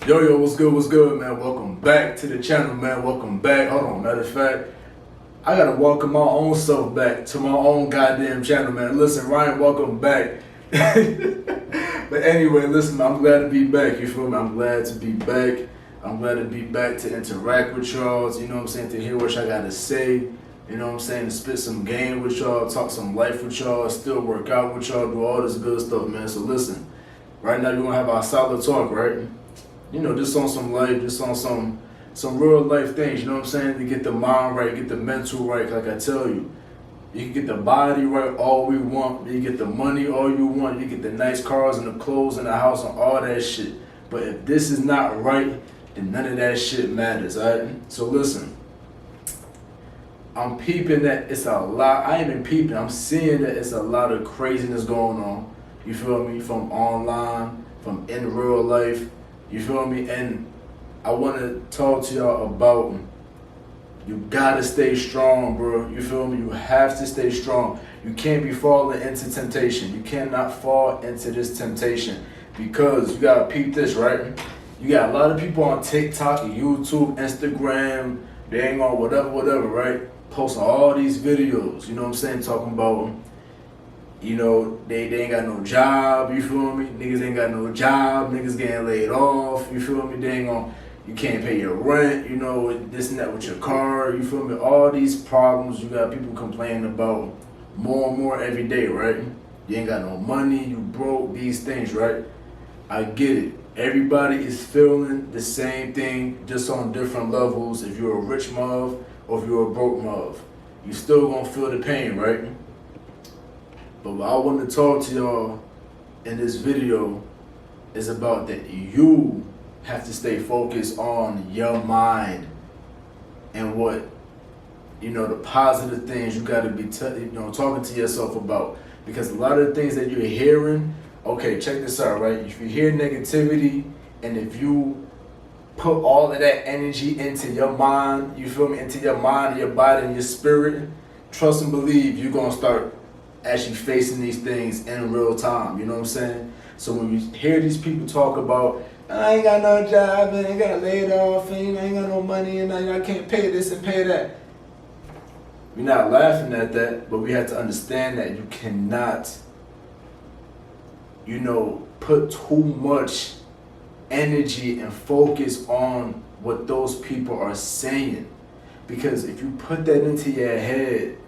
Yo, what's good, man? Welcome back to the channel, man. Welcome back. Hold on, matter of fact, I gotta welcome my own self back to my own goddamn channel, man. Listen, Ryan, welcome back. But anyway, listen, I'm glad to be back, you feel me? I'm glad to be back. I'm glad to be back to interact with y'all, you know what I'm saying, to hear what y'all gotta say, you know what I'm saying, to spit some game with y'all, talk some life with y'all, still work out with y'all, do all this good stuff, man. So listen, right now we're gonna have our solid talk, right? You know, just on some life, just on some real life things, you know what I'm saying? To get the mind right, get the mental right, like I tell you. You can get the body right all we want, you get the money all you want, you get the nice cars and the clothes and the house and all that shit. But if this is not right, then none of that shit matters, alright? So listen, I'm peeping that it's a lot, I ain't even peeping, I'm seeing that it's a lot of craziness going on, you feel me? From online, from in real life. You feel me? And I want to talk to y'all about you gotta stay strong, bro. You feel me? You have to stay strong. You can't be falling into temptation. You cannot fall into this temptation because you gotta peep this, right? You got a lot of people on TikTok, YouTube, Instagram, they ain't on whatever, right? Posting all these videos, you know what I'm saying? Talking about, you know, they ain't got no job, you feel me? Niggas ain't got no job, niggas getting laid off, you feel me? They ain't gonna, you can't pay your rent, you know, this and that with your car, you feel me? All these problems you got people complaining about more and more every day, right? You ain't got no money, you broke, these things, right? I get it. Everybody is feeling the same thing, just on different levels. If you're a rich mother or if you're a broke mother, you still gonna feel the pain, right? But what I want to talk to y'all in this video is about that you have to stay focused on your mind and what, you know, the positive things you got to be, talking to yourself about. Because a lot of the things that you're hearing, okay, check this out, right? If you hear negativity and if you put all of that energy into your mind, you feel me, into your mind and your body and your spirit, trust and believe you're going to start actually facing these things in real time, you know what I'm saying? So when you hear these people talk about, I ain't got no job, and I ain't got laid off, and I ain't got no money, and I can't pay this and pay that. We're not laughing at that, but we have to understand that you cannot, you know, put too much energy and focus on what those people are saying. Because if you put that into your head,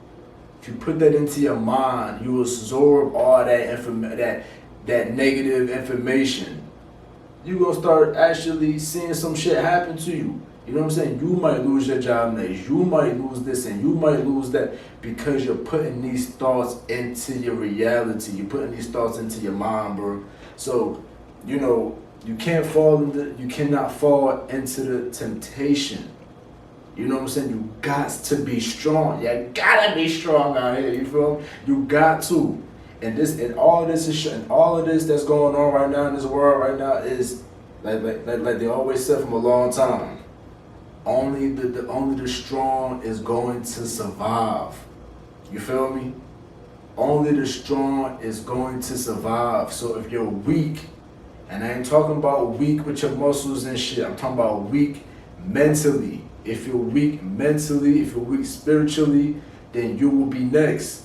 if you put that into your mind, you absorb all that that negative information. You're gonna start actually seeing some shit happen to you. You know what I'm saying? You might lose your job next. You might lose this and you might lose that because you're putting these thoughts into your reality. You're putting these thoughts into your mind, bro. So, you know, you cannot fall into the temptation. You know what I'm saying? You got to be strong. You gotta be strong out here. You feel me? You got to. And all of this that's going on right now in this world right now is like they always said from a long time. Only the strong is going to survive. You feel me? Only the strong is going to survive. So if you're weak, and I ain't talking about weak with your muscles and shit. I'm talking about weak mentally. If you're weak mentally, if you're weak spiritually, then you will be next.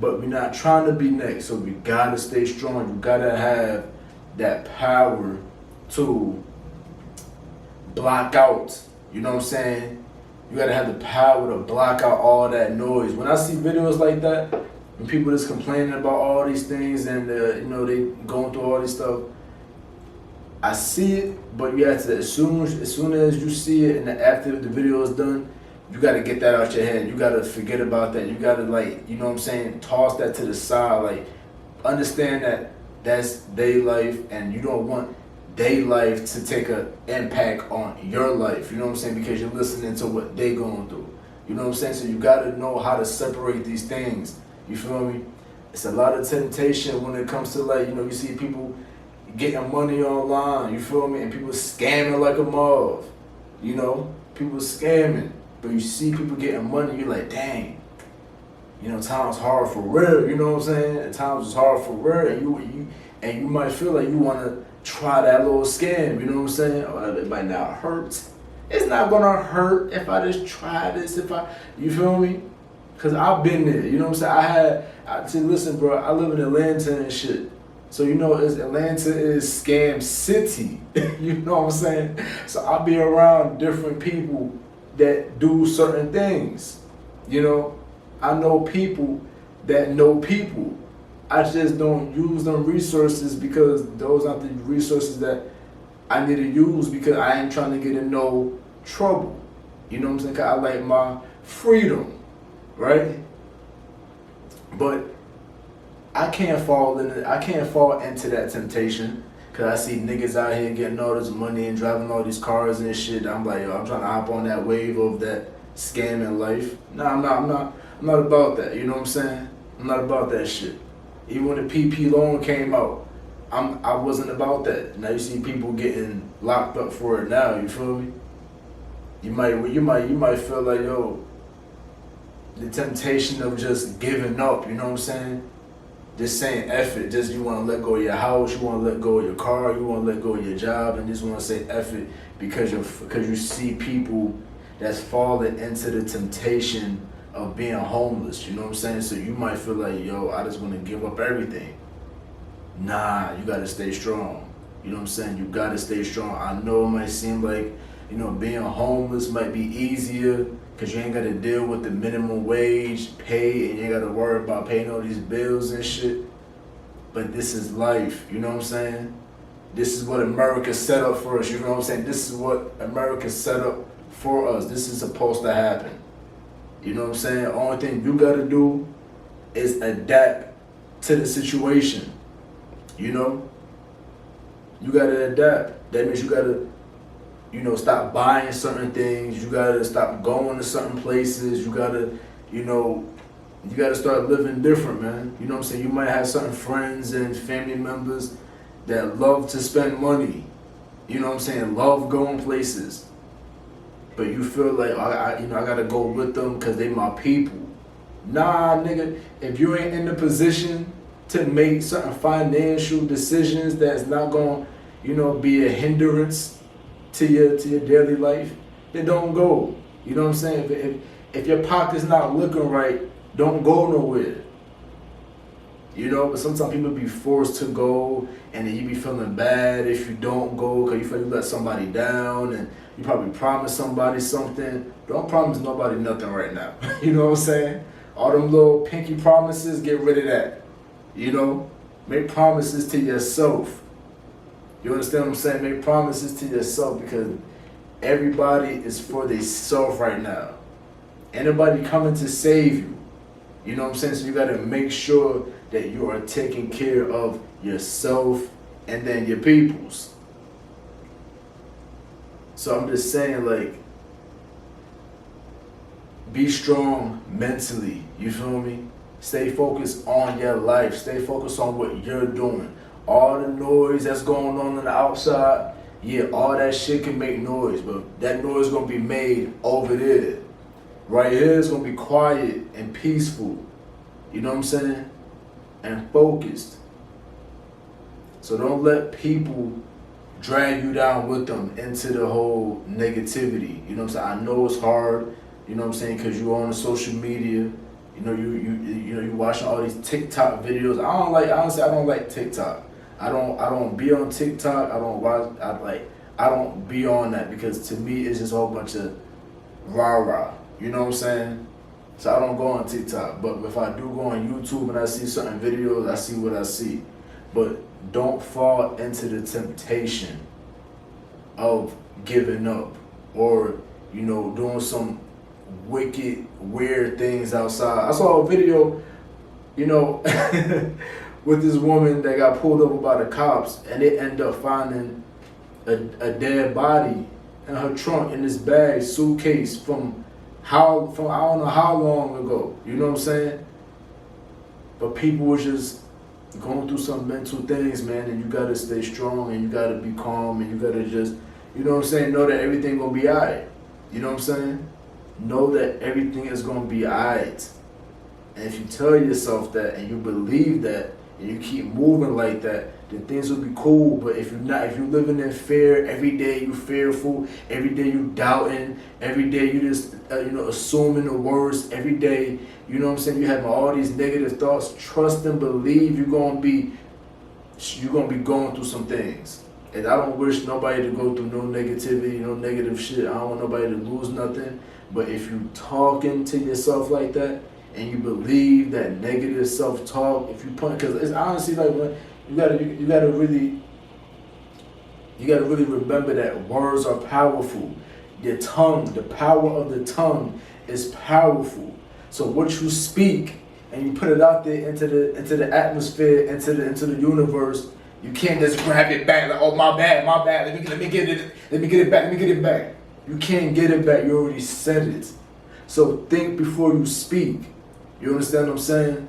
But we're not trying to be next, so we gotta stay strong. You gotta have that power to block out, you know what I'm saying? You gotta have the power to block out all that noise. When I see videos like that, when people just complaining about all these things and you know, they going through all this stuff, I see it, but you have to, as soon as you see it and after the video is done, you gotta get that out your head. You gotta forget about that. You gotta, like, you know what I'm saying, toss that to the side. Like, understand that that's their life and you don't want their life to take an impact on your life. You know what I'm saying? Because you're listening to what they going through. You know what I'm saying? So you gotta know how to separate these things. You feel me? It's a lot of temptation when it comes to, like, you know, you see people getting money online, you feel me? And people scamming like a mob, you know? People scamming. But you see people getting money, you're like, dang, you know, times hard for real, you know what I'm saying? At times it's hard for real, and you might feel like you wanna try that little scam, you know what I'm saying? Oh, it might not hurt. It's not gonna hurt if I just try this, you feel me? Cause I've been there, you know what I'm saying? See, listen, bro, I live in Atlanta and shit. So, Atlanta is scam city, you know what I'm saying? So I be around different people that do certain things, I know people that know people. I just don't use them resources because those aren't the resources that I need to use because I ain't trying to get in no trouble. You know what I'm saying? 'Cause I like my freedom, right? But I can't fall into that temptation because I see niggas out here getting all this money and driving all these cars and shit. I'm like, yo, I'm trying to hop on that wave of that scamming life. Nah, I'm not about that. You know what I'm saying? I'm not about that shit. Even when the PP loan came out, I wasn't about that. Now you see people getting locked up for it now. You feel me? You might feel like, yo, the temptation of just giving up. You know what I'm saying? Just saying F it. Just you want to let go of your house. You want to let go of your car. You want to let go of your job, and just want to say F it because you see people that's falling into the temptation of being homeless, you know what I'm saying? So you might feel like, yo, I just want to give up everything. Nah, you gotta stay strong. You know what I'm saying? You gotta stay strong. I know it might seem like, being homeless might be easier because you ain't gotta deal with the minimum wage pay and you ain't gotta worry about paying all these bills and shit. But this is life, you know what I'm saying? This is what America set up for us, you know what I'm saying? This is what America set up for us. This is supposed to happen. You know what I'm saying? The only thing you gotta do is adapt to the situation. You gotta adapt. That means you gotta, stop buying certain things. You gotta stop going to certain places. You gotta, you gotta start living different, man. You know what I'm saying? You might have certain friends and family members that love to spend money. You know what I'm saying? Love going places. But you feel like I gotta go with them because they my people. Nah, nigga. If you ain't in the position to make certain financial decisions that's not gonna, be a hindrance to your daily life, then don't go. You know what I'm saying? If your pocket's not looking right, don't go nowhere. But sometimes people be forced to go, and then you be feeling bad if you don't go because you feel you let somebody down, and you probably promised somebody something. Don't promise nobody nothing right now. You know what I'm saying? All them little pinky promises, get rid of that. Make promises to yourself. You understand what I'm saying? Make promises to yourself because everybody is for themselves right now. Anybody coming to save you. You know what I'm saying? So you got to make sure that you are taking care of yourself and then your peoples. So I'm just saying, like, be strong mentally. You feel me? Stay focused on your life. Stay focused on what you're doing. All the noise that's going on the outside, yeah, all that shit can make noise, but that noise is going to be made over there. Right here is going to be quiet and peaceful. You know what I'm saying? And focused. So don't let people drag you down with them into the whole negativity. You know what I'm saying? I know it's hard, you know what I'm saying, because you're on the social media. You watching all these TikTok videos. I don't like TikTok. I don't be on TikTok. I don't be on that because to me it's just a whole bunch of rah-rah. You know what I'm saying? So I don't go on TikTok. But if I do go on YouTube and I see certain videos, I see what I see. But don't fall into the temptation of giving up or, doing some wicked, weird things outside. I saw a video, with this woman that got pulled over by the cops and they end up finding a dead body in her trunk in this bag, suitcase from I don't know how long ago. You know what I'm saying? But people were just going through some mental things, man, and you gotta stay strong and you gotta be calm and you gotta just, know that everything gonna be alright. You know what I'm saying? Know that everything is gonna be alright. And if you tell yourself that and you believe that and you keep moving like that, then things will be cool. But if you're living in fear, every day you fearful, every day you doubting, every day you just assuming the worst, every day, you know what I'm saying, you having all these negative thoughts. Trust and believe you're gonna be going through some things. And I don't wish nobody to go through no negativity, no negative shit. I don't want nobody to lose nothing. But if you talking to yourself like that, and you believe that negative self-talk, if you put, because it's honestly like when you gotta really remember that words are powerful. Your tongue, the power of the tongue is powerful. So what you speak and you put it out there into the atmosphere, into the universe, you can't just grab it back like, oh my bad, let me get it back. You can't get it back. You already said it. So think before you speak. You understand what I'm saying?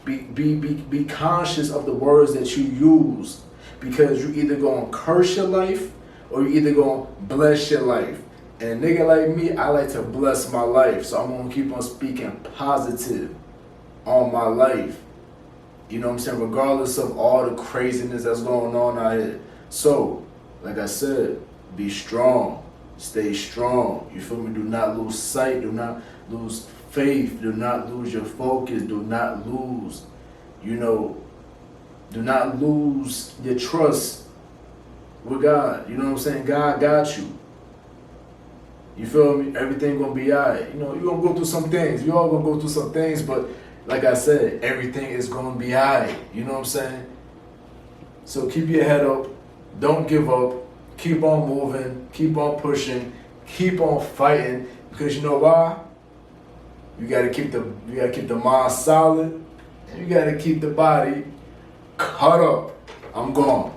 Be conscious of the words that you use, because you either gonna curse your life or you either gonna bless your life. And a nigga like me, I like to bless my life, so I'm gonna keep on speaking positive on my life. You know what I'm saying? Regardless of all the craziness that's going on out here. So, like I said, be strong. Stay strong. You feel me? Do not lose sight. Do not lose faith. Do not lose your focus. Do not lose, do not lose your trust with God. You know what I'm saying? God got you. You feel me? Everything gonna be alright. You're gonna go through some things. We all gonna go through some things, but like I said, everything is gonna be alright. You know what I'm saying? So keep your head up. Don't give up. Keep on moving. Keep on pushing. Keep on fighting. Because you know why? You gotta keep the mind solid, and you gotta keep the body cut up. I'm gone.